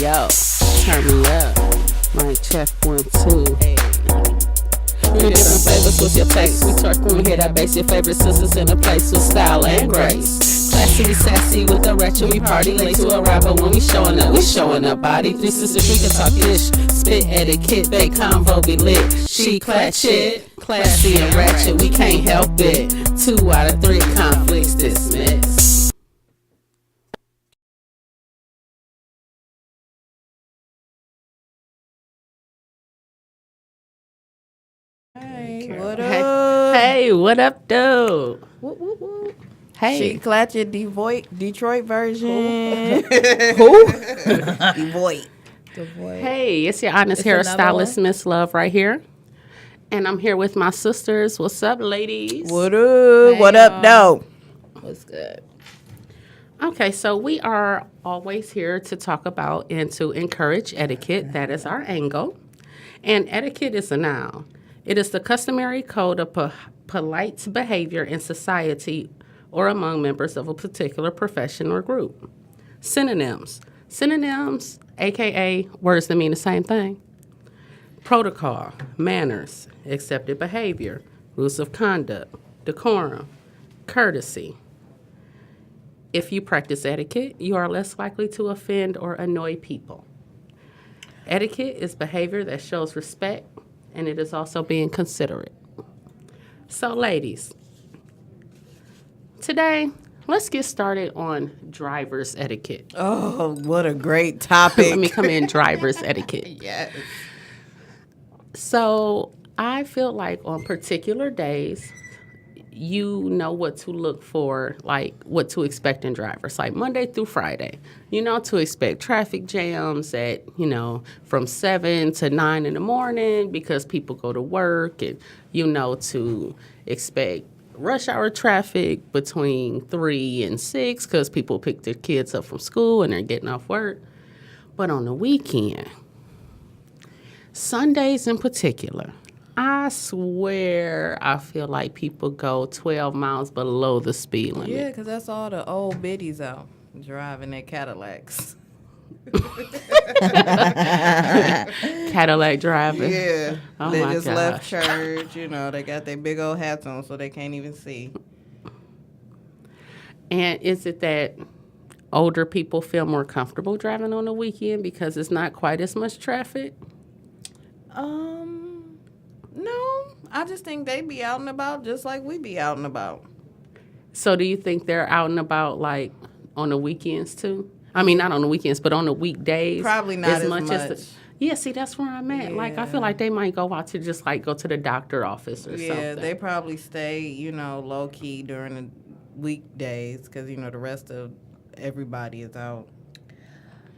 yo, turn me up. Mic check 1, 2. Hey. Three different flavors with your taste. We talk when we hear that bass. Your favorite sisters in a place with style and grace. Classy, sassy with the ratchet. We party late to a rapper when we showing up. We showing up body. Three sisters, we can talk ish. Spit etiquette, they convo be lit. SheClachet, classy and ratchet. We can't help it. 2 out of 3 conflicts dismissed. Hey, what up? Hey, what up, dude? Whoop, whoop, whoop. Hey. SheClachet Detroit version. Who? Detroit. Hey, it's your honest hairstylist, Miss Love, right here. And I'm here with my sisters. What's up, ladies? What up? Hey, what up, though? What's good? Okay, so we are always here to talk about and to encourage etiquette. That is our angle. And etiquette is a noun. It is the customary code of polite behavior in society or among members of a particular profession or group. Synonyms. Synonyms, a.k.a. words that mean the same thing. Protocol, manners, accepted behavior, rules of conduct, decorum, courtesy. If you practice etiquette, you are less likely to offend or annoy people. Etiquette is behavior that shows respect, and it is also being considerate. So, ladies, today, let's get started on driver's etiquette. Oh, what a great topic. Let me come in driver's etiquette. Yes. So, I feel like on particular days, you know what to look for, like what to expect in drivers, like Monday through Friday. You know to expect traffic jams at, from 7 to 9 in the morning because people go to work, and you know to expect rush hour traffic between 3 and 6 because people pick their kids up from school and they're getting off work. But on the weekend, Sundays in particular, I swear I feel like people go 12 miles below the speed limit. Yeah, because that's all the old biddies out driving their Cadillacs. Cadillac driving. Yeah. Oh They my just gosh. left church. They got their big old hats on so they can't even see. And is it that older people feel more comfortable driving on the weekend because it's not quite as much traffic? No. I just think they be out and about just like we be out and about. So do you think they're out and about like on the weekends too? I mean, not on the weekends, but on the weekdays? Probably not as much. Yeah, see, that's where I'm at. Like, I feel like they might go out to just, like, go to the doctor office or something. Yeah, they probably stay, low-key during the weekdays because, the rest of everybody is out.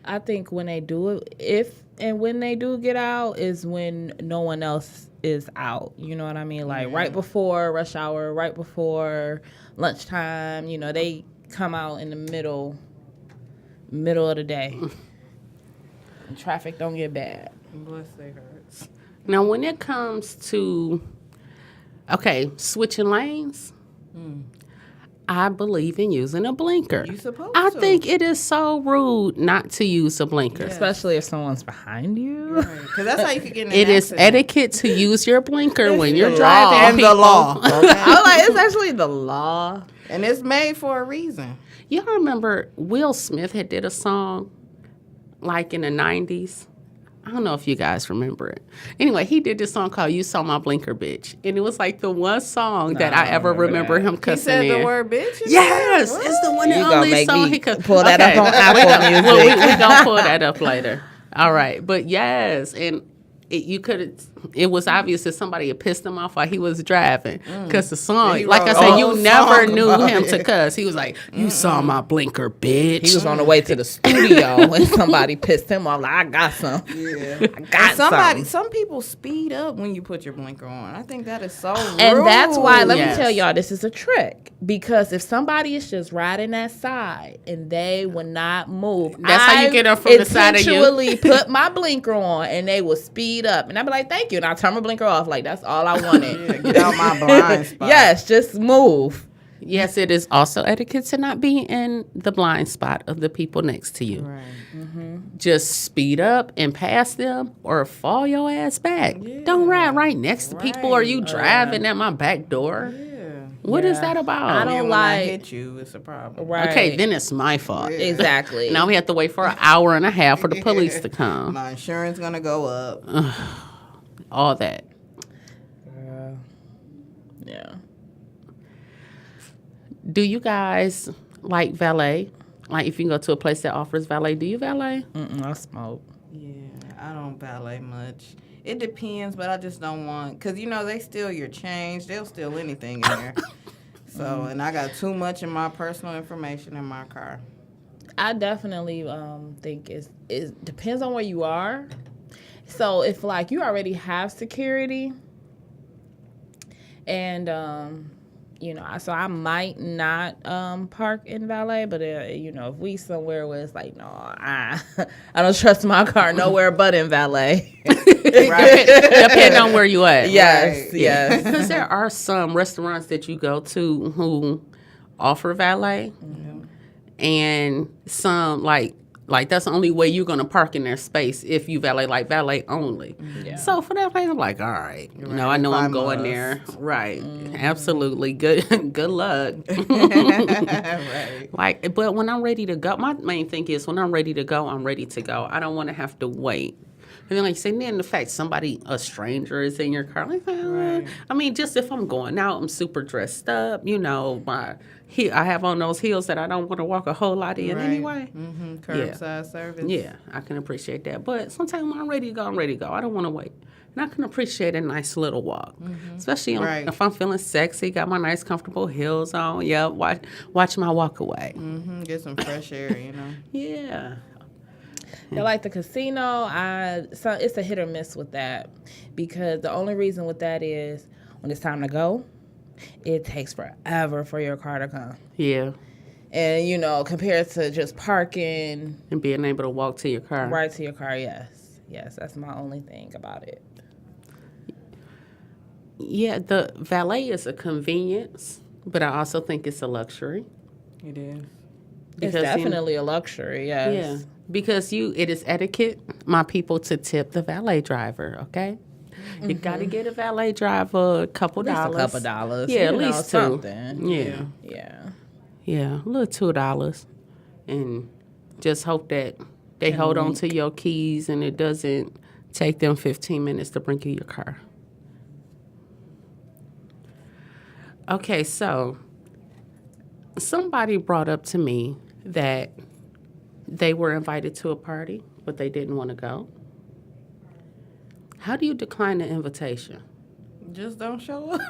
I think when they do it, when they do get out is when no one else is out. You know what I mean? Like right before rush hour, right before lunchtime, they come out in the middle of the day. And traffic don't get bad. Bless their hearts. Now, when it comes to, switching lanes, I believe in using a blinker. You supposed I to. think it is so rude not to use a blinker. Yeah. Especially if someone's behind you. Because that's how you could get in an It is accident. etiquette to use your blinker when you're the driving. law. And the people. law. Okay? I'm like, it's actually the law. And it's made for a reason. Y'all remember Will Smith had did a song like in the 90s? I don't know if you guys remember it. Anyway, he did this song called You Saw My Blinker Bitch. And it was like the one song that I ever remember him He cussing said in. the word bitch? Yes, What? it's the one and You gonna only make song me he could pull that up on Apple Music. Well, we gonna pull that up later. All right, but yes, and it was obvious that somebody had pissed him off while he was driving because the song, He like I wrote said, a you whole never song knew about him it. to cuss. He was like, "You saw my blinker, bitch." He was on the way to the studio and somebody pissed him off. Like, I got some. Yeah. I got something. Some people speed up when you put your blinker on. I think that is so rude. And that's why, let Yes. me tell y'all, this is a trick. Because if somebody is just riding that side and they will not move, That's how you get them from the side of you. intentionally put my blinker on and they will speed up. And I'll be like, thank you. And I'll turn my blinker off. Like, that's all I wanted. Yeah, get out my blind spot. Yes, just move. Yes, it is also etiquette to not be in the blind spot of the people next to you. Right. Just speed up and pass them or fall your ass back. Don't ride right next to people or you driving at my back door. Yeah. What is Yeah. that about? I And don't when I like. hit you, it's a problem. Right. Okay, then it's my fault. Exactly. Now we have to wait for an hour and a half for the police to come. My insurance gonna go up. All that. Yeah. Do you guys like valet? Like if you go to a place that offers valet, do you valet? I smoke. Yeah, I don't valet much. It depends, but I just don't want, because, they steal your change. They'll steal anything in there. So, and I got too much of my personal information in my car. I definitely think it depends on where you are. So if like you already have security, and so I might not park in valet, but if we somewhere where it's like, no, I don't trust my car nowhere but in valet. Right. Depending on where you at. Yes, Right. yes. Because there are some restaurants that you go to who offer valet, and some like that's the only way you're gonna park in their space if you valet, like valet only. Yeah. So for that place, I'm like, all right, I know If I'm I going must. there. Right, absolutely. Good luck. Right. Like, but when I'm ready to go, my main thing is when I'm ready to go, I'm ready to go. I don't want to have to wait. And then, like you say, then the fact a stranger is in your car. Like, Right. I mean, just if I'm going out, I'm super dressed up. I have on those heels that I don't want to walk a whole lot in Right. anyway. Mm-hmm. Curbside service. Yeah, I can appreciate that. But sometimes when I'm ready to go, I'm ready to go. I don't want to wait. And I can appreciate a nice little walk, especially Right. if I'm feeling sexy, got my nice comfortable heels on. Yeah, watch my walk away. Mm-hmm. Get some fresh air, Yeah. Yeah, like the casino, it's a hit or miss with that, because the only reason with that is when it's time to go, it takes forever for your car to come. Yeah. And, compared to just parking And being able to walk to your car. right to your car, yes. Yes, that's my only thing about it. Yeah, the valet is a convenience, but I also think it's a luxury. It is. It's Because, definitely a luxury, yes. Yeah, because it is etiquette, my people, to tip the valet driver, okay? You got to get a valet driver a couple At least dollars. a couple dollars. Yeah, at least two. something. Yeah. Yeah. Yeah, a little $2. And just hope that they hold on to your keys and it doesn't take them 15 minutes to bring you your car. Okay, so somebody brought up to me that they were invited to a party, but they didn't want to go. How do you decline the invitation? Just don't show up.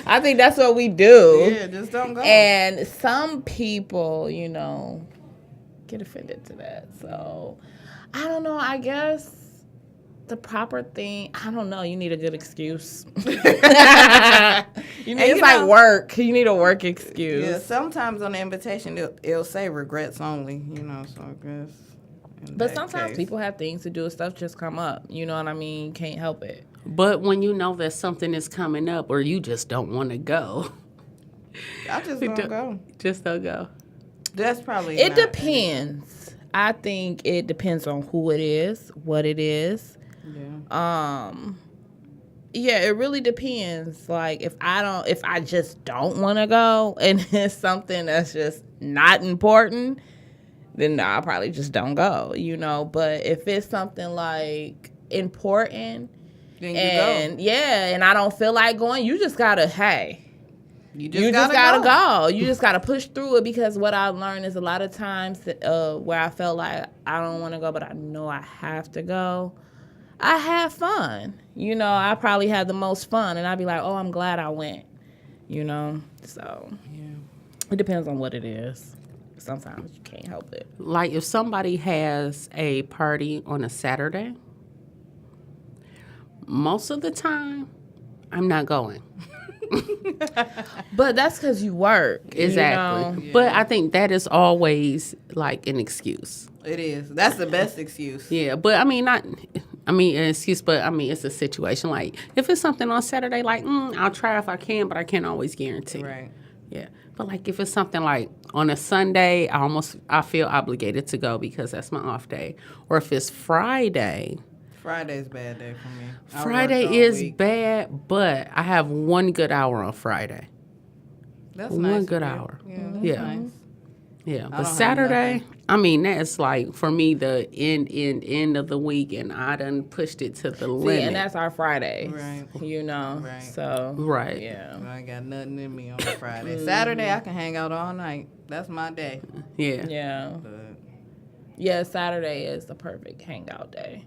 I think that's what we do. Yeah, just don't go. And some people, get offended to that. So, I don't know. I guess the proper thing, I don't know. You need a good excuse. It's like work. You need a work excuse. Yeah, sometimes on the invitation, it'll say regrets only, so I guess. But sometimes people have things to do and stuff just come up. You know what I mean? Can't help it. But when you know that something is coming up or you just don't want to go, I just don't go. just don't go. That's probably It not- depends. I think it depends on who it is, what it is. Yeah. Yeah, it really depends. Like if I just don't want to go and it's something that's just not important, then no, I probably just don't go, But if it's something like important Then you and yeah, and I don't feel like going, you just gotta, You you just gotta go. You just gotta push through it, because what I've learned is a lot of times where I felt like I don't want to go, but I know I have to go, I have fun. I probably had the most fun, and I'd be like, oh, I'm glad I went. So it depends on what it is. Sometimes you can't help it. Like if somebody has a party on a Saturday, most of the time, I'm not going. But that's because you work. Exactly. But I think that is always like an excuse. It is. That's the best excuse. Yeah, but I mean, not I mean, an excuse, but I mean, it's a situation. Like, if it's something on Saturday, like, I'll try if I can, but I can't always guarantee. Right. Yeah. But, like, if it's something like on a Sunday, I feel obligated to go because that's my off day. Or if it's Friday. Friday's a bad day for me. I worked Friday all is week. bad, but I have one good hour on Friday. That's one nice. good of you. hour. Yeah, that's Yeah. nice. Yeah, don't but have Saturday, nothing. I mean, that's like, for me, the end of the week, and I done pushed it to the See, limit. and that's our Friday. Right. You know. Right. So. Right. Yeah. I ain't got nothing in me on Friday. Saturday, I can hang out all night. That's my day. Yeah. Yeah. But Yeah, Saturday is the perfect hangout day.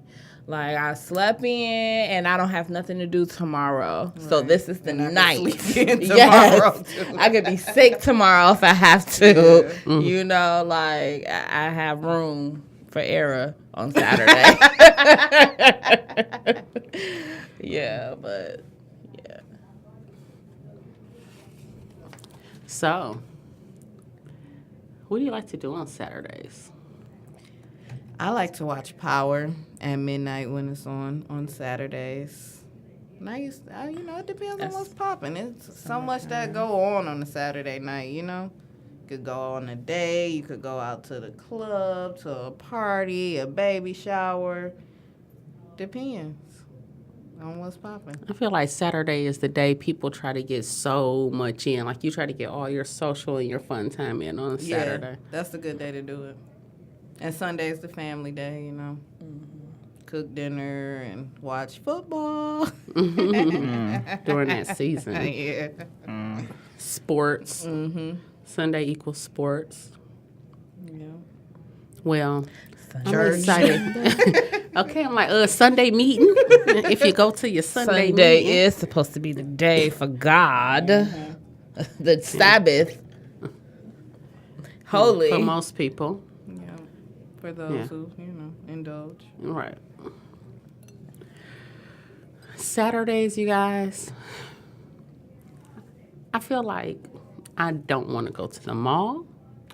Like, I slept in and I don't have nothing to do tomorrow. So Right. this is the And I can night. sleep in Yes. tomorrow, too. I could be sick tomorrow if I have to. Yeah. You know, like, I have room for error on Saturday. Yeah, but yeah. So, what do you like to do on Saturdays? I like to watch Power at midnight when it's on Saturdays. And it depends on what's popping. It's so much that go on a Saturday night, you know? You could go on a day, you could go out to the club, to a party, a baby shower. Depends on what's popping. I feel like Saturday is the day people try to get so much in. Like, you try to get all your social and your fun time in on Saturday. Yeah, that's a good day to do it. And Sunday's the family day, you know. Cook dinner and watch football. During that season. Yeah. Sports. Sunday equals sports. Yeah. Well, I'm Church. excited. Okay, I'm like, Sunday meeting. If you go to your Sunday Sunday meeting. is supposed to be the day for God. The Sabbath. Holy. For most people. Yeah. For those who, indulge. Right. Saturdays, you guys, I feel like I don't want to go to the mall.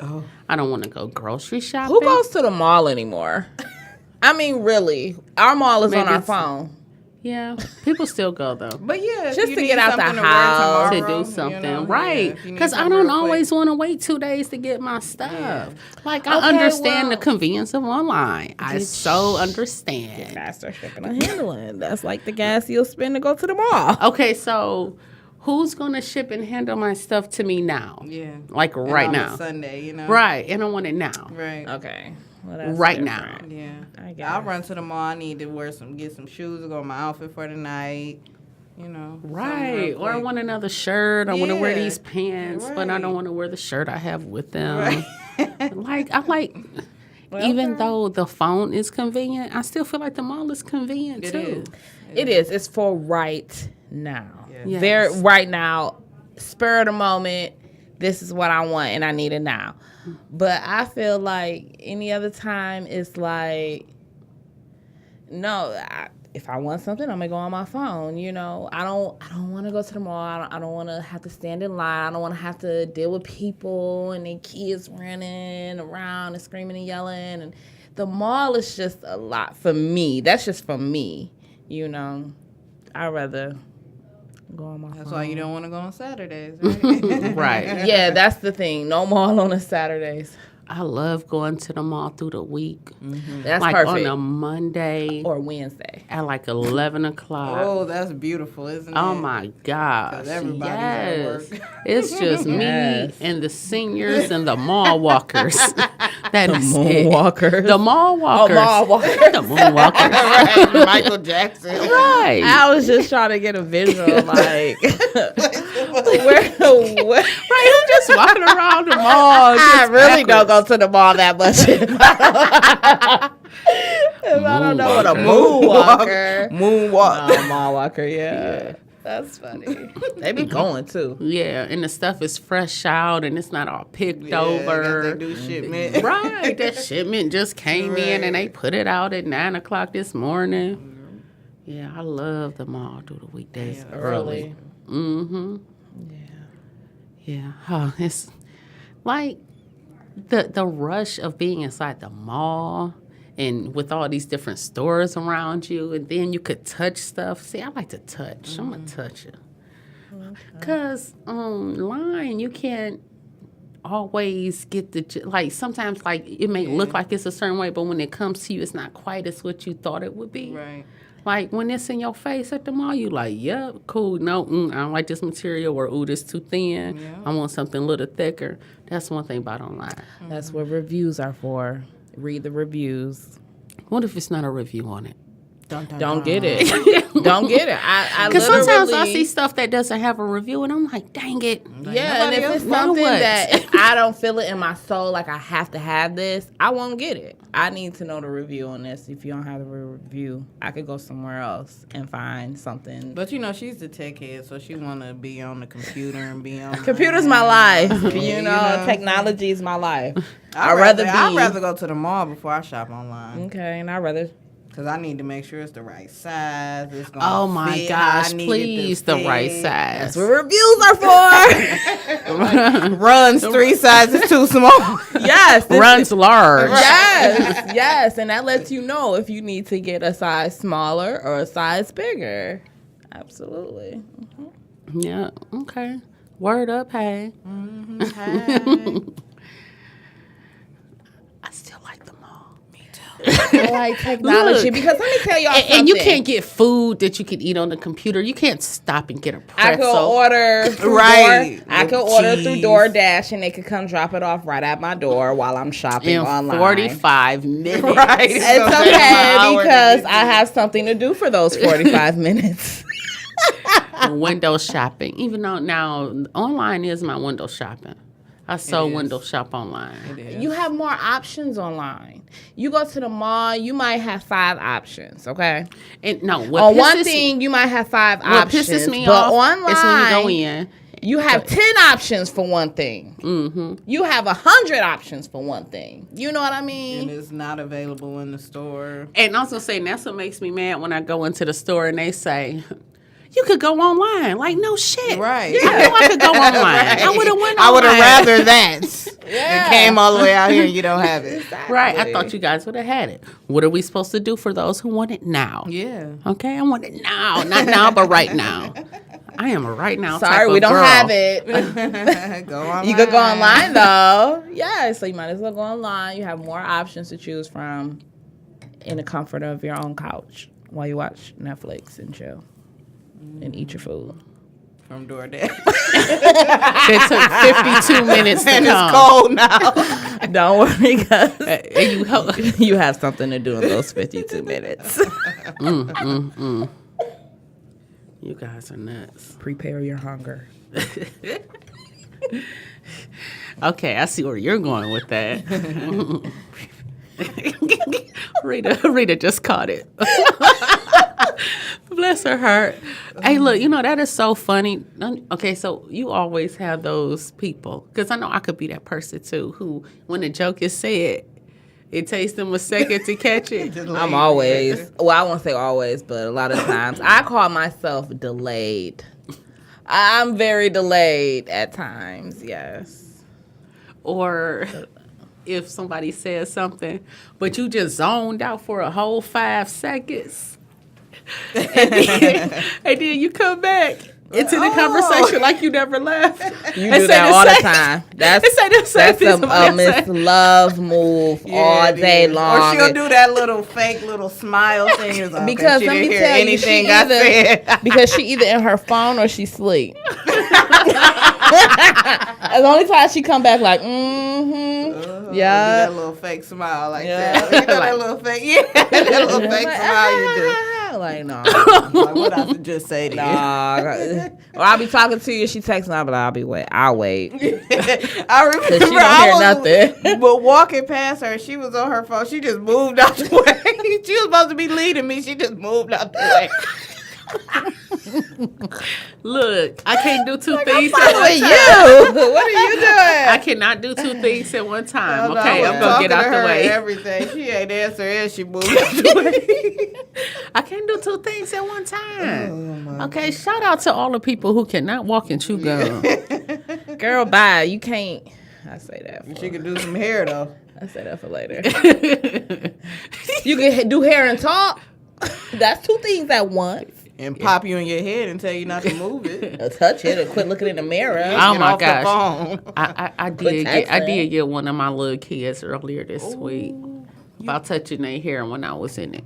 Oh. I don't want to go grocery shopping. Who goes to the mall anymore? I mean, really. Our mall is on Maybe our it's- phone. Yeah, people still go though. But yeah, if Just you to need get out the something wear house. To tomorrow, do something, you know, right? yeah, if you need Because I something don't real quick. always want to wait 2 days to get my stuff. Yeah. Like, I Okay, understand the well- convenience of online. I so understand. Faster shipping and handling. That's like the gas you'll spend to go to the mall. Okay, so who's gonna ship and handle my stuff to me now? Yeah. Like And right on a now. Sunday, you know. Right, and I want it now. Right. Okay. Well, that's Right different. Yeah. I guess. I'll run to the mall. I need to get some shoes to go with my outfit for the night. You know. something Right, real or I quick. want another shirt. I want to wear Yeah, these pants, but I right. don't want to wear the shirt I have with them. Right. Like, I like, even though the phone is convenient, I still feel like the mall is convenient It too. is. It is. It's for right now. Yes. Very right now, spur of the moment. This is what I want, and I need it now. But I feel like any other time, it's like, no. If I want something, I'm gonna go on my phone. You know, I don't want to go to the mall. I don't want to have to stand in line. I don't want to have to deal with people and their kids running around and screaming and yelling. And the mall is just a lot for me. That's just for me. You know, I'd rather go on my phone. That's why you don't want to go on Saturdays, right? Right. Yeah, that's the thing. No mall on the Saturdays. I love going to the mall through the week. That's Like perfect. on a Monday Or Wednesday. at like 11 o'clock. Oh, that's beautiful, isn't it? Oh my gosh. 'Cause everybody's Yes. at work. It's just Yes. me and the seniors and the mall walkers. That is it. Moonwalkers. The mall walkers. mall walkers. The moon walkers. Right, Michael Jackson. Right. I was just trying to get a visual, like, where Right, I'm just walking around the mall. I just really don't backwards. go to the mall that much. If I don't know what a Moonwalker. moonwalker. Moonwalk. Oh, mall walker, yeah. That's funny. They be going too. Yeah, and the stuff is fresh out and it's not all picked Yeah, over. They do shipment. Right, that shipment just came in and they Right. put it out at 9 o'clock this morning. Yeah, I love the mall through the weekdays early. Mm-hmm. Yeah. Oh, it's like the rush of being inside the mall and with all these different stores around you, and then you could touch stuff. See, I like to touch. I'm a toucher. Because online, you can't always get like, sometimes, like, it may look like it's a certain way, but when it comes to you, it's not quite as what you thought it would be. Right. Like, when it's in your face at the mall, you like, yep, cool. No, I don't like this material, or, ooh, this too thin. Yeah. I want something a little thicker. That's one thing about online. That's what reviews are for. Read the reviews. What if it's not a review on it? Don't get it. Don't get it. I Because literally, sometimes I see stuff that doesn't have a review, and I'm like, dang it. yeah, and if it's Now something what? that if I don't feel it in my soul, like I have to have this, I won't get it. I need to know the review on this. If you don't have the review, I could go somewhere else and find something. But she's the tech head, so she want to be on the computer and be on. Computer's my life. You you know? know, technology is my life. I'd rather go to the mall before I shop online. Okay, and I'd rather. Because I need to make sure it's the right size. It's gonna Oh, my fit how gosh, I need it to please, the right fit. size. That's what reviews are for. Runs 3 sizes too small. Yes. Runs large. Yes, yes, and that lets you know if you need to get a size smaller or a size bigger. Absolutely. Yeah, okay. Word up, hey. Hey. I still like the mall. Me too. I like technology Look, because let me tell y'all something. And you can't get food that you can eat on the computer. You can't stop and get a I pretzel. could order through Right. I could With order through cheese. DoorDash and they could come drop it off right at my door while I'm shopping in online. 45 minutes. Right. It's It's gonna take okay an hour to because get I have something to do for those 45 minutes. Window shopping. Even though now online is my window shopping. I so is. window shop online. You have more options online. You go to the mall, you might have 5 options, okay? And no, what On one pisses- thing, you might have 5 what options. pisses me but off online, is when you go in. you have 10 options for one thing. Mm-hmm. You have 100 options for one thing. You know what I And mean? it's not available in the store. And also saying that's what makes me mad when I go into the store and they say, you could go online. Like, no shit. Right. I know I could go online. I would have went online. I would have rather that. It came all the way out here and you don't have it. Right. I thought you guys would have had it. What are we supposed to do for those who want it now? Yeah. Okay, I want it now. Not now, but right now. I am a right now type Sorry, of we don't girl. have it. Go online. You could go online though. Yeah, so you might as well go online. You have more options to choose from in the comfort of your own couch while you watch Netflix and chill and eat your food. From DoorDash. It took 52 minutes to And come. it's cold now. Don't worry, because And you help. you have something to do in those 52 minutes. You guys are nuts. Prepare your hunger. Okay, I see where you're going with that. Rita just caught it. Bless her heart. Hey, look, that is so funny. Okay, so you always have those people, because I know I could be that person too, who, when a joke is said, it takes them a second to catch it. I'm always, well, I won't say always, but a lot of times, I call myself delayed. I'm very delayed at times, yes. Or if somebody says something, but you just zoned out for a whole 5 seconds. and then you come back into the conversation like you never left. You do that all the time. That's a Miss Love move all day long. Or she'll do that little fake little smile thing. It's like, Because she let didn't me hear tell you, anything I said. because she either in her phone or she sleep. The only time she come back like, Do yeah. that little fake smile like Yeah. that. You know that little fake, that little fake smile you do. Like, no. Like, what I should just say to you? Nah. Or I'll be talking to you, she texts me, I'll wait. I remember She don't hear nothing. But walking past her, she was on her phone. She just moved out the way. She was supposed to be leading me. She just moved out the way. Look, I can't do two I'm things at following one you. time. What are you doing? I cannot do 2 things at one time. No, Okay, I was I'm going to get talking out to the her way. Everything. She ain't answer and she moved out the way. I can't do 2 things at one time. Oh, my Okay, shout out to all the people who cannot walk and chew gum. Girl, bye. You can't. I say that. She could do some hair though. I say that for later. You can do hair and talk. That's two things at once. And pop you in your head and tell you not to move it. Touch it and quit looking in the mirror. Oh Get my off the gosh. phone. I did get one of my little kids earlier this week about touching their hair when I was in it.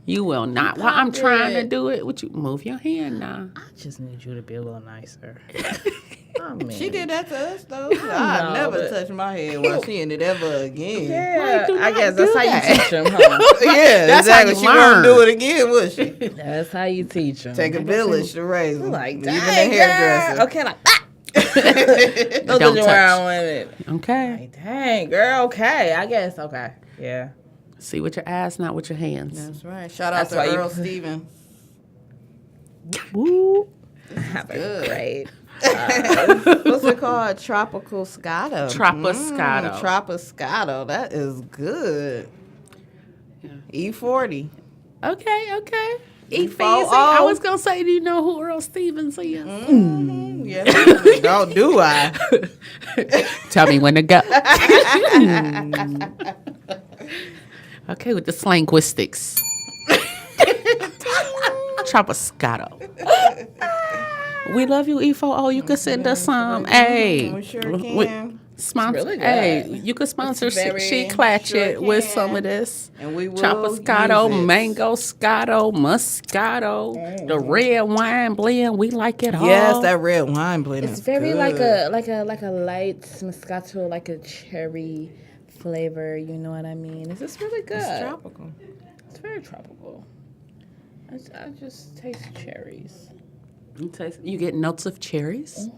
You will not. While I'm trying to do it, would you move your hand now? I just need you to be a little nicer. I mean, She did that to us though. I never but- touched my head while she in it ever again. Yeah, do I not guess do that's how that. you teach them, huh? Yeah, That's how exactly. you She won't learn. do it again, will she? That's how you teach them. Take a village to raise them. Like, Even dang, the hairdresser. girl. Okay, like, ah! Don't touch touch. where I want it. Okay. Like, dang, girl, okay. I guess, okay. Yeah. See with your eyes, not with your hands. That's right. Shout out That's to why you- Earl Stevens. Woo. Have a good. great. What's it called? Tropical Scotto. Troposcato. Troposcato. That is good. E40. Okay. Eat E40. fancy. I was gonna say, do you know who Earl Stevens is? Yes. Don't do I? Tell me when to go. Okay, with the linguistics. Troposcato. We love you, E4O. You can send us some. Hey, We sure can. Sponsor. It's really good. Hey, you could sponsor very- SheClachet sure with can. some of this. And we will Troposcato, use it. mango scotto, moscato, the red wine blend. We like it all. Yes, that red wine blend It's is very good. like a light Moscato, like a cherry flavor. You know what I mean? It's just really good. It's tropical. It's very tropical. I just taste cherries. You get notes of cherries.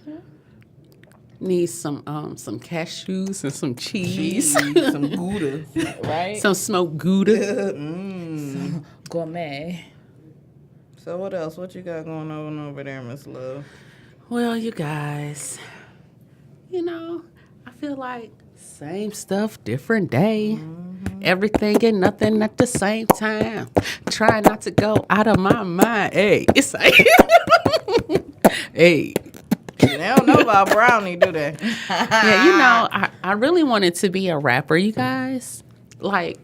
Need some cashews and some cheese. Some Gouda. Right? Some smoked Gouda. Gourmet. So what else? What you got going on over there, Miss Love? Well, you guys, I feel like same stuff, different day. Everything and nothing at the same time. Try not to go out of my mind. Hey, it's like, hey. They don't know about brownie, do they? Yeah, I really wanted to be a rapper, you guys. Like,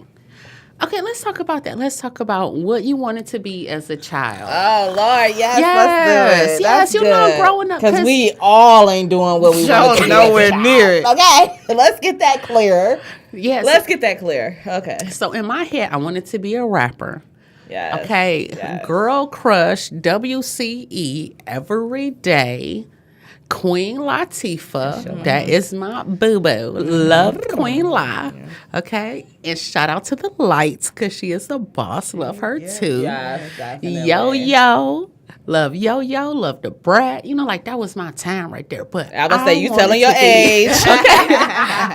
okay, let's talk about that. Let's talk about what you wanted to be as a child. Oh Lord, yes, Yes, let's do it. yes, you know, growing up, because 'cause- we all ain't doing what we want to do. nowhere near it. Okay, let's get that clear. Yes. Let's get that clear. Okay. So in my head, I wanted to be a rapper. Yes. Okay, Yes. Girl Crush, WCE, every day. Queen Latifah, that is my boo-boo. Love Queen La. Okay, and shout out to the Lights, because she is the boss. Love her too. Yes, definitely. Yo-Yo. Love Yo-Yo, love the Brat. Like that was my time right there. But I was gonna say, you wanted telling to your be- age.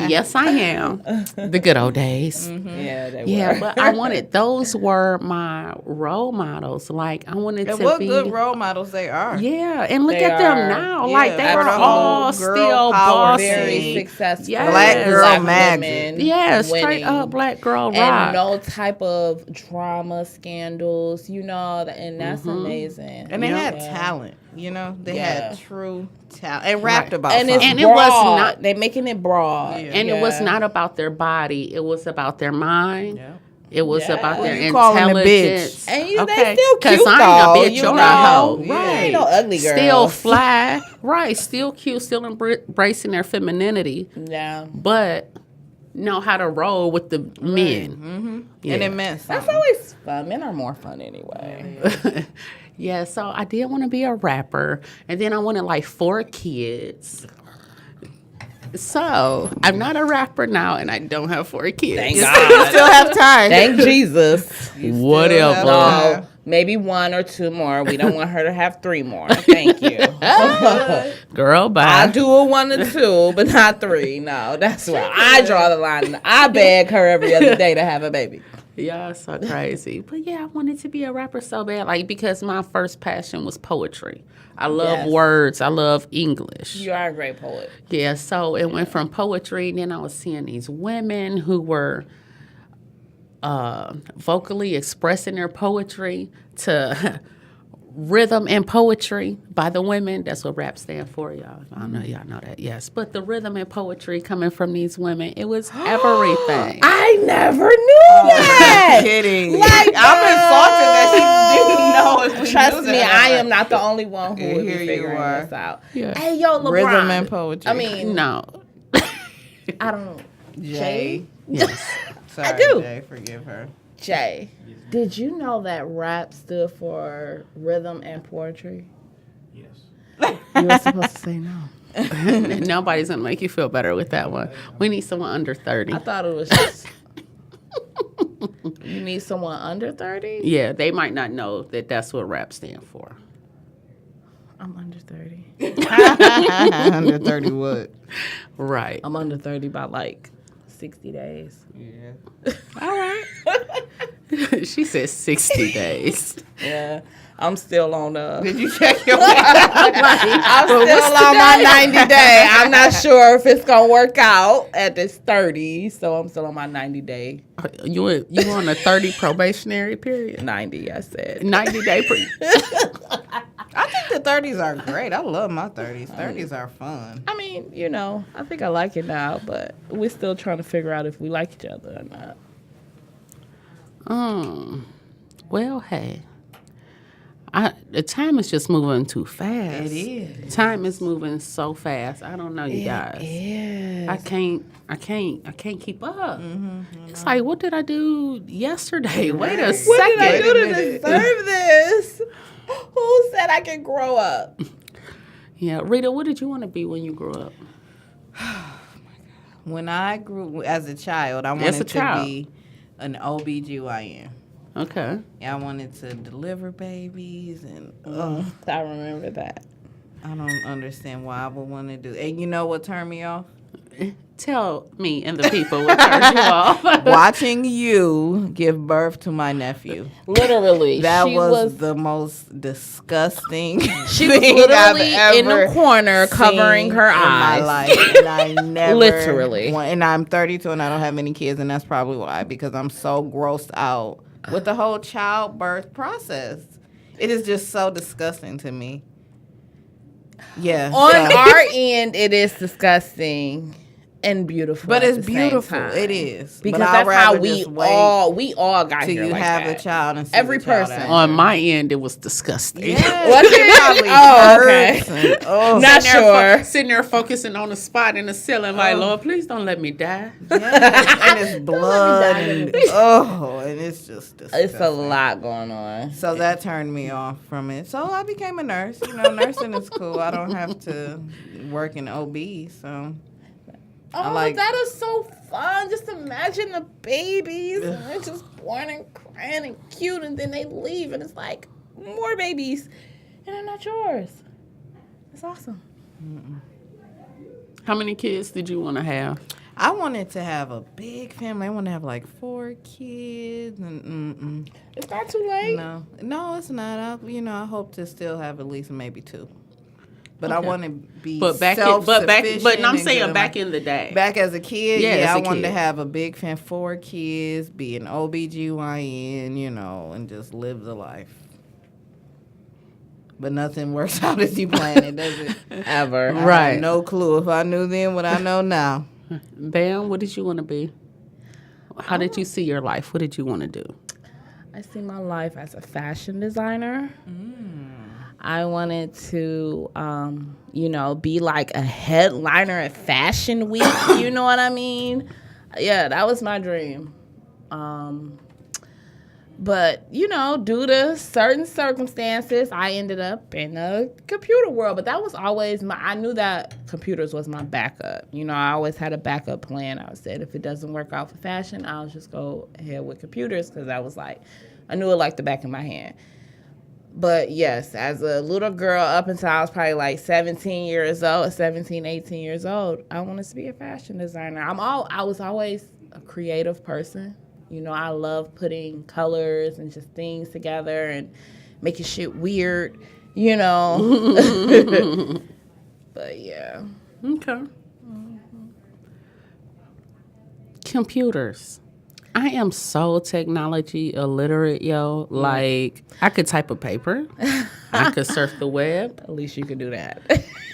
Yes, I am. The good old days. Yeah, they Yeah, were. but I wanted, those were my role models. Like, I wanted And to what be. good role models they are. Yeah, and look They at them are. now. Yeah, Like, they for are the all whole girl still power bossy. Very successful. Yes. Black girl Black magic. women Yeah, straight winning. up black girl rock. And no type of drama, scandals, and that's amazing. And they had Yeah. talent, They Yeah. had true talent. And rapped about And it's something. And it was broad. not- They making it broad. Yeah. And it was Yeah. not about their body. It was about their mind. Yeah. It was Yeah. about their Who you calling the intelligence. bitch? And they still 'Cause cute, I ain't though, a bitch you or a know? hoe. Yeah. Right. Ain't no ugly girls. Still fly. Right. Still cute. Still embracing their femininity. Yeah. But know how to roll with the men. Mm-hmm. Yeah. And it meant That's something. always fun. Men are more fun anyway. Yeah, so I did want to be a rapper, and then I wanted like 4 kids. So I'm not a rapper now, and I don't have 4 kids. Thank You God. still have time. Thank Jesus. Whatever. No, maybe 1 or 2 more. We don't want her to have 3 more. Thank you. Girl, bye. I do a 1 or 2, but not 3. No, that's where I draw the line. I beg her every other day to have a baby. Yeah, it's so crazy. But yeah, I wanted to be a rapper so bad, like because my first passion was poetry. I love Yes. words. I love English. You are a great poet. Yeah, so it went from poetry, and then I was seeing these women who were vocally expressing their poetry to rhythm and poetry by the women. That's what rap stand for, y'all. I know y'all know that, yes. But the rhythm and poetry coming from these women, it was everything. I never knew that. I'm kidding. Like, I'm insulted that she didn't know if we Trust knew me, that. I am not the only one who Yeah, would be here you figuring are. this out. Yeah. Hey, yo, LeBron. Rhythm and poetry. I mean, No. I don't. Jay. Yes. Sorry, I do. Jay. Forgive her. Jay, did you know that rap stood for rhythm and poetry? Yes. You were supposed to say no. Nobody's going to make you feel better with that one. We need someone under 30. I thought it was just. You need someone under 30? Yeah, they might not know that that's what rap stand for. I'm under 30. Under 30 what? Right. I'm under 30 by like 60 days. Yeah. All right. She said 60 days. Yeah. I'm still on Did you check your I'm still on my 90 day. I'm not sure if it's gonna work out at this 30, so I'm still on my 90 day. You on a 30 probationary period? 90, I said. 90 day I think the 30s are great. I love my 30s. 30s are fun. I mean, you know, I think I like it now, but we're still trying to figure out if we like each other or not. Well, hey. The time is just moving too fast. It is. Time is moving so fast. I don't know, you guys. Yeah. I can't keep up. It's like, what did I do yesterday? Wait a second. What did I do to Wait a minute. deserve this? Who said I can grow up? Yeah, Rita, what did you want to be when you grew up? When I grew as a child, I As a wanted to child. be an OBGYN. Okay. Yeah, I wanted to deliver babies, and I remember that. I don't understand why I would want to do. And you know what turned me off? Tell me and the people what turned you off. Watching you give birth to my nephew. Literally. That she was the most disgusting She was thing literally I've in the ever corner covering seen her in my eyes. life, and I never Literally. And I'm 32 and I don't have any kids, and that's probably why, because I'm so grossed out with the whole childbirth process. It is just so disgusting to me. Yeah. On so- our end, it is disgusting and beautiful. But at it's the same beautiful. time. It is. Because But I'd that's how rather we just wait all got till here you like have that. the child and see Every the child person. after. On my end, it was disgusting. Yes, Was it? probably Oh, okay. hurts and- oh, Not Sitting there sure. sitting there focusing on a spot in the ceiling, like, Lord, please don't let me die. yes, and it's blood and and it's just disgusting. It's a lot going on. So that turned me off from it. So I became a nurse. You know, nursing is cool. I don't have to work in OB, so Oh, like- that is so fun. Just imagine the babies. And they're just born and crying and cute, and then they leave, and it's like more babies, and they're not yours. It's awesome. How many kids did you want to have? I wanted to have a big family. I want to have like 4 kids, and It's not too late. no, it's not. I hope to still have at least maybe 2. But I Okay. want to be But I'm saying back in the day. Back as a kid, Yeah, yeah, as I a wanted to kid. have a big 4 kids, be an OBGYN, and just live the life. But nothing works out as you plan it, does it? Ever. I Right. have no clue. If I knew then what I know now. Bam, what did you want to be? How did you see your life? What did you want to do? I see my life as a fashion designer. I wanted to, be like a headliner at Fashion Week. You know what I mean? Yeah, that was my dream. But, due to certain circumstances, I ended up in the computer world. But that was always I knew that computers was my backup. I always had a backup plan. I said, if it doesn't work out for fashion, I'll just go ahead with computers, because I was like, I knew it like the back of my hand. But yes, as a little girl, up until I was probably like 18 years old, I wanted to be a fashion designer. I was always a creative person. I love putting colors and just things together and making shit weird, But yeah. Okay. Computers. I am so technology illiterate, yo. Like, I could type a paper. I could surf the web. At least you could do that.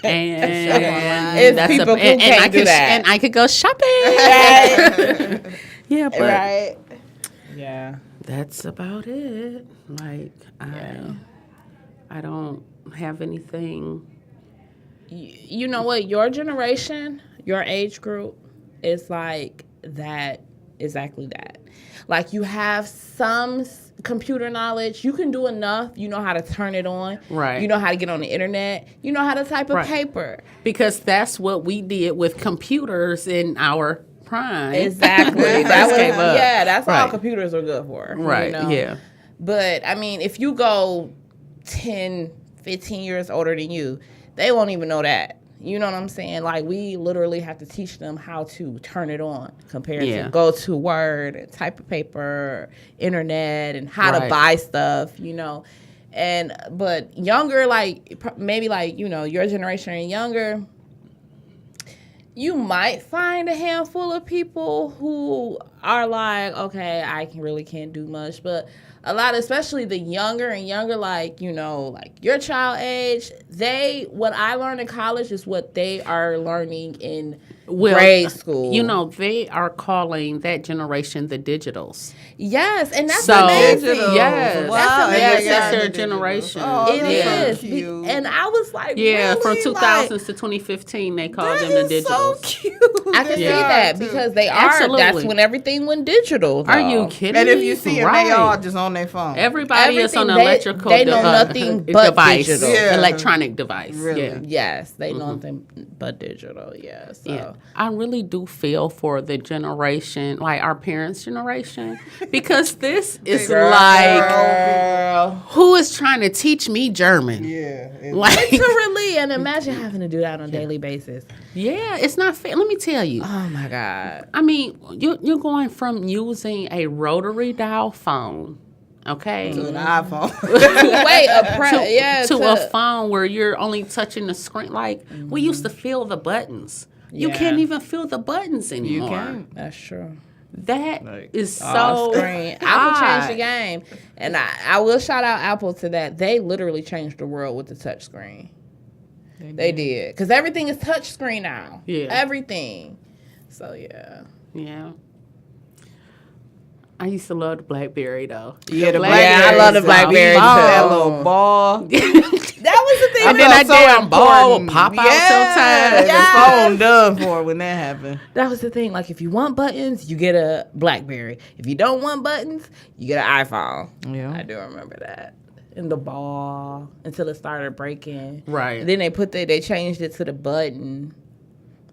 And It's that's people who and I can't do could that. and I could go shopping. Yeah, but Right. Yeah. that's about it. Like, I don't have anything. You know what? Your generation, your age group is like that, exactly that. Like, you have some computer knowledge. You can do enough. You know how to turn it on. Right. You know how to get on the internet. You know how to type a Right. paper. Because that's what we did with computers in our prime. Exactly. When we That first was, came up. yeah, that's all Right. computers are good for. Right, You know? yeah. But, I mean, if you go 10, 15 years older than you, they won't even know that. You know what I'm saying? Like, we literally have to teach them how to turn it on compared Yeah. to go to Word and type of paper, internet, and how to Right. buy stuff, you know. But younger, like, maybe like, you know, your generation and younger, you might find a handful of people who are like, okay, I really can't do much. But a lot, especially the younger and younger, like, you know, like your child age, what I learned in college is what they are learning in grade school. You know, they are calling that generation the digitals. Yes, and that's So, amazing. yes. Wow. That's Yes, amazing. it's their the generation. Oh, It that's is. so cute. And I was like, Yeah, really? from Like, 2000s to 2015, they called them the digitals. so cute. I can see that because they are. Absolutely. That's when everything went digital. Are though. you kidding And me? if you see them, Right. they all just on their phone. Everybody is on an Everything, electrical they know nothing but device, digital. Yeah. electronic device. Really? Yeah. Yes, they know nothing but digital. Yeah, so. Yeah, I really do feel for the generation, like our parents' generation, because this is like, who is trying to teach me German? Yeah. Like, Literally, and imagine having to do that on a daily basis. yeah, it's not fair. Let me tell you. Oh my God. I mean, you're going from using a rotary dial phone, okay, To an iPhone. to a phone where you're only touching the screen. Like, we used to feel the buttons. You Yeah. can't even feel the buttons anymore. can't. That's true. That Like, is Off so screen. Apple changed the odd. game, and I will shout out Apple to that. They literally changed the world with the touch screen. They did, because everything is touch screen now. Yeah. Everything. So yeah. Yeah. I used to love the BlackBerry though. Yeah, the Yeah, I love the BlackBerry, That too. little ball. That was the thing. And then that damn ball would pop out sometimes. The phone done for it when that happened. That was the thing. Like, if you want buttons, you get a BlackBerry. If you don't want buttons, you get an iPhone. Yeah. I do remember that. And the ball until it started breaking. Right. And then they changed it to the button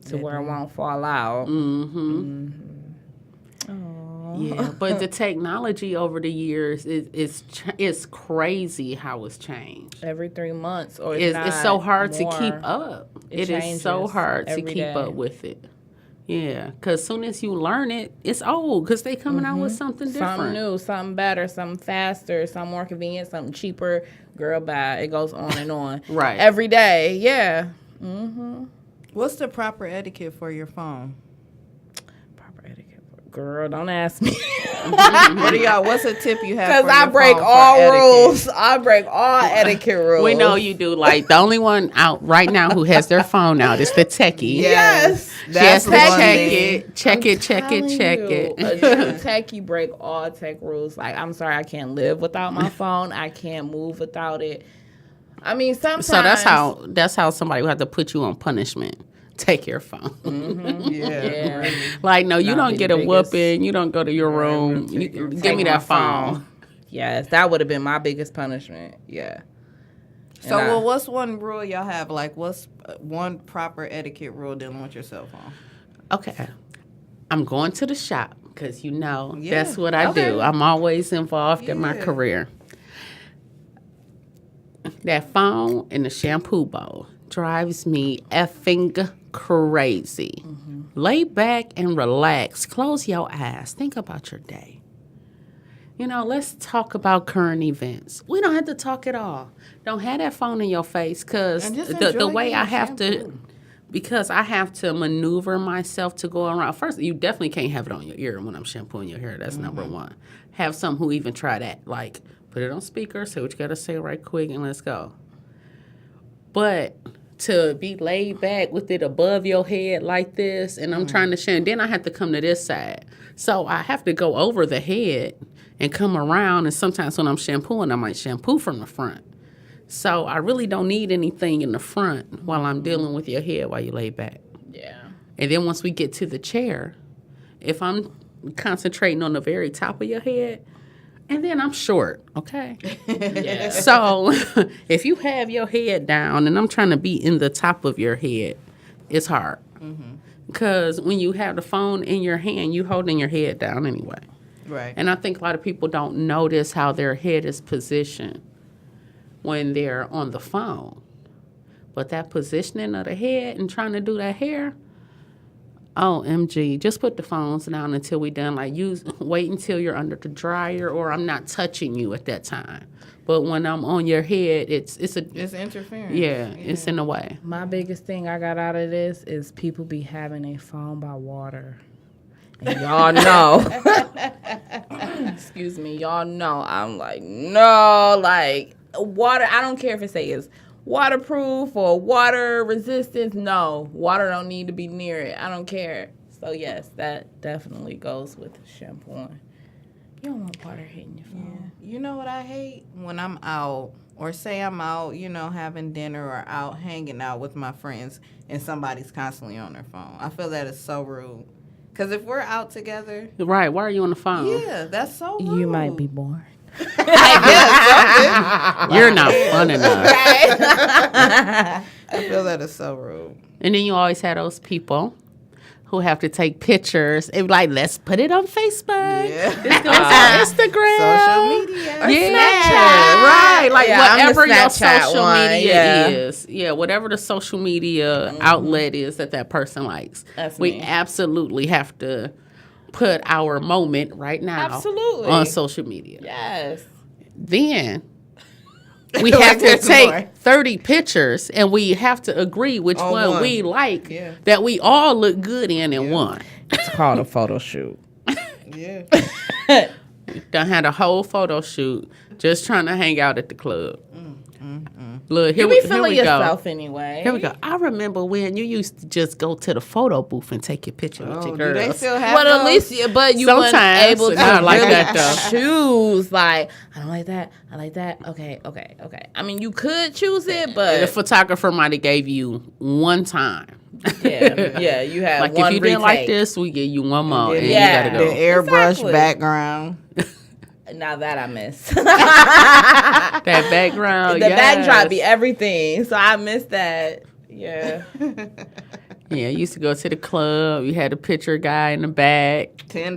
to where it won't fall out. Yeah, but the technology over the years is crazy how it's changed. Every 3 months, or It's so hard to keep more. up. It It is so changes hard to every keep day. up with it. Yeah, because soon as you learn it, it's old because they coming out with something different. Something new, something better, something faster, something more convenient, something cheaper. Girl, bye. It goes on and on. Right. Every day. Yeah. What's the proper etiquette for your phone? Proper etiquette. Girl, don't ask me. What do y'all? What's a tip you have? Because for I your break phone for all etiquette? rules. I break all etiquette rules. We know you do. Like, the only one out right now who has their phone out is the techie. Yes. She has to the one check thing. it, check it. A true techie break all tech rules. Like, I'm sorry, I can't live without my phone. I can't move without it. I mean, sometimes. So that's how somebody would have to put you on punishment. Take your phone. Yeah. Like, no, you Not don't be get the a biggest. whooping. You don't go to your room. Give me that phone. Yes, that would have been my biggest punishment. Yeah. So, And well, what's one rule y'all have? Like, what's one proper etiquette rule dealing with your cell phone? Okay. I'm going to the shop because, Yeah. that's what I Okay. do. I'm always involved in my Yeah. career. That phone in the shampoo bowl drives me effing crazy. Lay back and relax. Close your eyes. Think about your day. Let's talk about current events. We don't have to talk at all. Don't have that phone in your face because And just the enjoy way I your have to... shampoo. because I have to maneuver myself to go around. First, you definitely can't have it on your ear when I'm shampooing your hair. That's number one. Have some who even try that. Like, put it on speaker, say what you got to say right quick, and let's go. But to be laid back with it above your head like this, and I'm trying to share, and then I have to come to this side. So I have to go over the head and come around, and sometimes when I'm shampooing, I might shampoo from the front. So I really don't need anything in the front while I'm dealing with your head while you lay back. Yeah. And then once we get to the chair, if I'm concentrating on the very top of your head, and then I'm short, okay? Yeah. So if you have your head down and I'm trying to be in the top of your head, it's hard. Because when you have the phone in your hand, you holding your head down anyway. Right. And I think a lot of people don't notice how their head is positioned when they're on the phone. But that positioning of the head and trying to do that hair, OMG, just put the phones down until we done. Like, wait until you're under the dryer, or I'm not touching you at that time. But when I'm on your head, it's interference. Yeah, it's in the way. My biggest thing I got out of this is people be having a phone by water. And y'all know. Excuse me, y'all know. I'm like, no, like water. I don't care if it says waterproof or water resistance. No, water don't need to be near it. I don't care. So yes, that definitely goes with shampooing. You don't want water hitting your phone. You know what I hate? When I'm out, or say I'm out, having dinner or out hanging out with my friends, and somebody's constantly on their phone. I feel that is so rude. Because if we're out together... Right, why are you on the phone? Yeah, that's so rude. You might be bored. You're not fun enough. I feel that is so rude. And then you always have those people who have to take pictures and be like, let's put it on Facebook. Yeah. This goes on Instagram. Social media. Yeah. Snapchat. Right. Like Yeah, I'm the whatever your Snapchat social one, media yeah. is. Yeah, whatever the social media outlet is that person likes. That's we me. absolutely have to put our moment right now Absolutely. on social media. Yes. Then we have to There's take more. 30 pictures, and we have to agree which On one we like Yeah. that we all look good in one. It's called a photo shoot. Yeah. Done had a whole photo shoot just trying to hang out at the club. Look, here You we, be here feeling we yourself go. anyway. Here we go. I remember when you used to just go to the photo booth and take your picture with your Do girls. they still have Well, at those? least, but you weren't Sometimes, able to not like really that, though. choose. Like, I don't like that. I like that. Okay. I mean, you could choose it, The but photographer might have gave you one time. yeah, you have Like, one if you didn't like retake. this, we give you one more, and Yeah. you gotta The go. airbrush Exactly. background. Now that I miss. That background, The yes. backdrop be everything, so I miss that. Yeah. Yeah, you used to go to the club. You had a picture guy in the back. $10.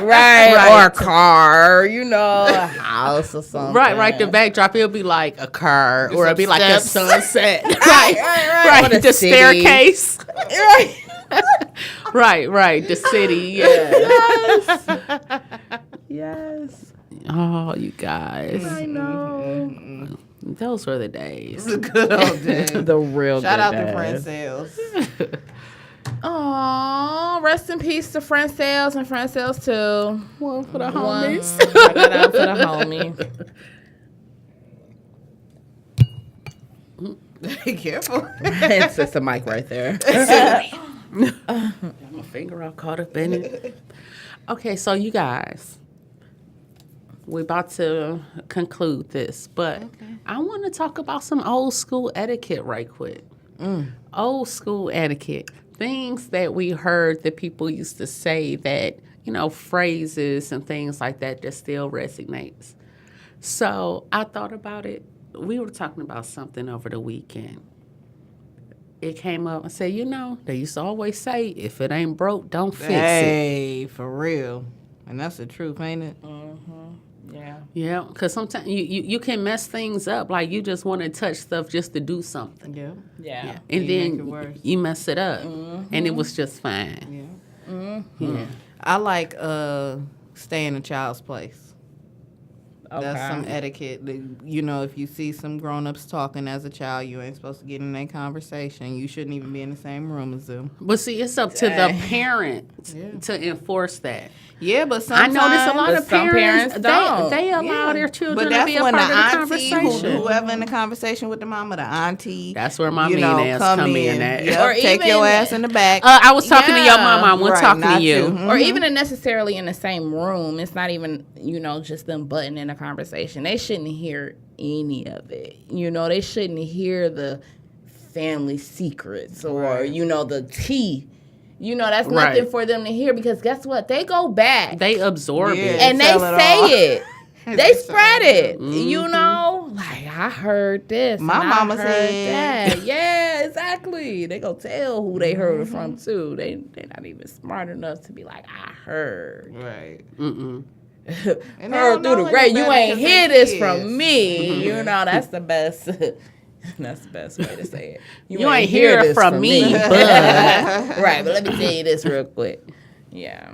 right. Or a car, a house or something. Right. The backdrop, it'll be like a car, or it'll be like a steps. sunset. Right. Or the The city. staircase. Right. Right. The city. Yeah. Yes. Oh, you guys. I know. Those were the days. Good old days. The real Shout out good to days. Friend Sales. Aw, rest in peace to Friend Sales and Friend Sales 2. One for the One. homies. I got out for the homie. Be careful. It's just a mic right there. My finger all caught up in it. Okay, so you guys, we're about to conclude this, but I want to talk about some old school etiquette right quick. Old school etiquette. Things that we heard that people used to say that, phrases and things like that still resonates. So I thought about it. We were talking about something over the weekend. It came up and said, they used to always say, if it ain't broke, don't fix it. Hey, for real. And that's the truth, ain't it? Yeah. Yeah, because sometimes you can mess things up. Like, you just want to touch stuff just to do something. Yeah. Yeah. And You make it then worse. you mess it up. And it was just fine. Yeah. I like staying in a child's place. That's Okay. some etiquette. You know, if you see some grown-ups talking as a child, you ain't supposed to get in that conversation. You shouldn't even be in the same room as them. But see, it's up to the Dang. parent Yeah. to enforce that. Yeah, but I sometimes notice a lot But of some parents, parents don't. they allow Yeah. their children but to that's be a when part of the auntie, conversation. whoever in the conversation with the mama, the auntie. That's where my you mean know, ass come in at. Yep, Or take even- your ass in the back. I was talking to your Yeah. mama. I wasn't Right, talking to not you. you. Or Mhm. even necessarily in the same room. It's not even, just them butting in a conversation. They shouldn't hear any of it. They shouldn't hear the family secrets or, Right. the tea. That's nothing Right. for them to hear because guess what? They go back They absorb Yeah. it. and they tell it say all. it. They They spread sure it. Mhm. Like I heard this. My and I mama heard said. that. Yeah, exactly. They gonna tell who they heard it from too. They're not even smart enough to be like, I heard. Right. Mm-mm. And they Heard don't through know the any gray. You better ain't 'cause hear they this kids. from me. Mhm. That's the best. That's the best way to say it. You ain't hear it from me, but- Right, but let me tell you this real quick. Yeah.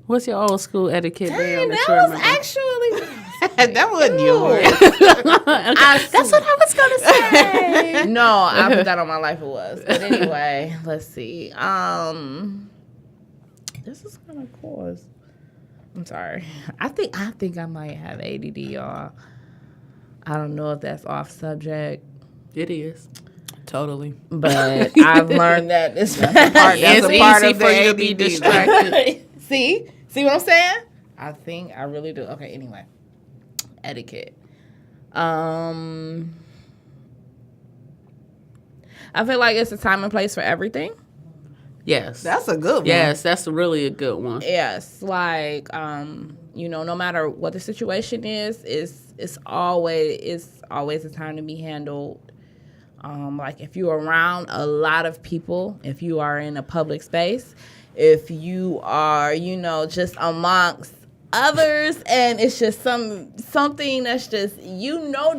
What's your old school etiquette? Dang, Bam, that you was remember? actually. That wasn't yours. That's what I was gonna say. No, I put that on my life. It was. But anyway, let's see. This is gonna cause. I'm sorry. I think I might have ADD, y'all. I don't know if that's off subject, It is. Totally. but I've learned that it's It's a part easy of for the you to be ADD. distracted. See what I'm saying? I think I really do. Okay, anyway. Etiquette. I feel like it's a time and place for everything. Yes. That's a good one. Yes, that's really a good one. Yes, like no matter what the situation is, it's always a time to be handled. Like if you're around a lot of people, if you are in a public space, if you are, just amongst others, and it's just something that's just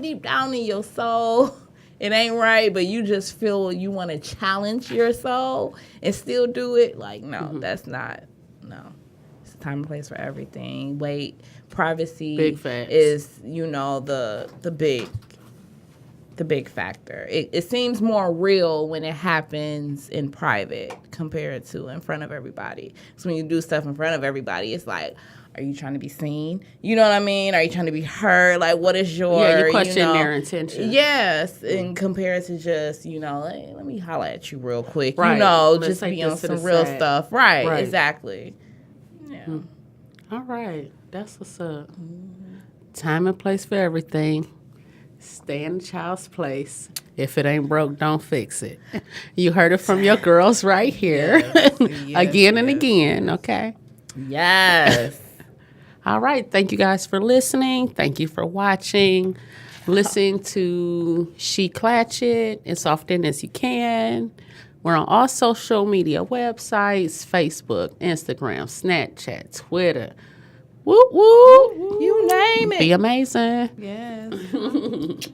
deep down in your soul. It ain't right, but you just feel you want to challenge your soul and still do it. Like, no, that's not. No, it's a time and place for everything. Wait, privacy Big facts. is the big factor. It seems more real when it happens in private compared to in front of everybody. So when you do stuff in front of everybody, it's like, are you trying to be seen? You know what I mean? Are you trying to be heard? Like, what is your... Yeah, you question their intention. Yes, and compared to just, hey, let me holler at you real quick. Right. Let's Just take be on this to some the real side. stuff. Right, Right. exactly. Yeah. All right. That's what's up. Time and place for everything. Stay in the child's place. If it ain't broke, don't fix it. You heard it from your girls right here. Again and again, okay? Yes. All right. Thank you guys for listening. Thank you for watching. Listen to SheClachet as often as you can. We're on all social media websites, Facebook, Instagram, Snapchat, Twitter. Whoop, whoop. You name it. Be amazing. Yes.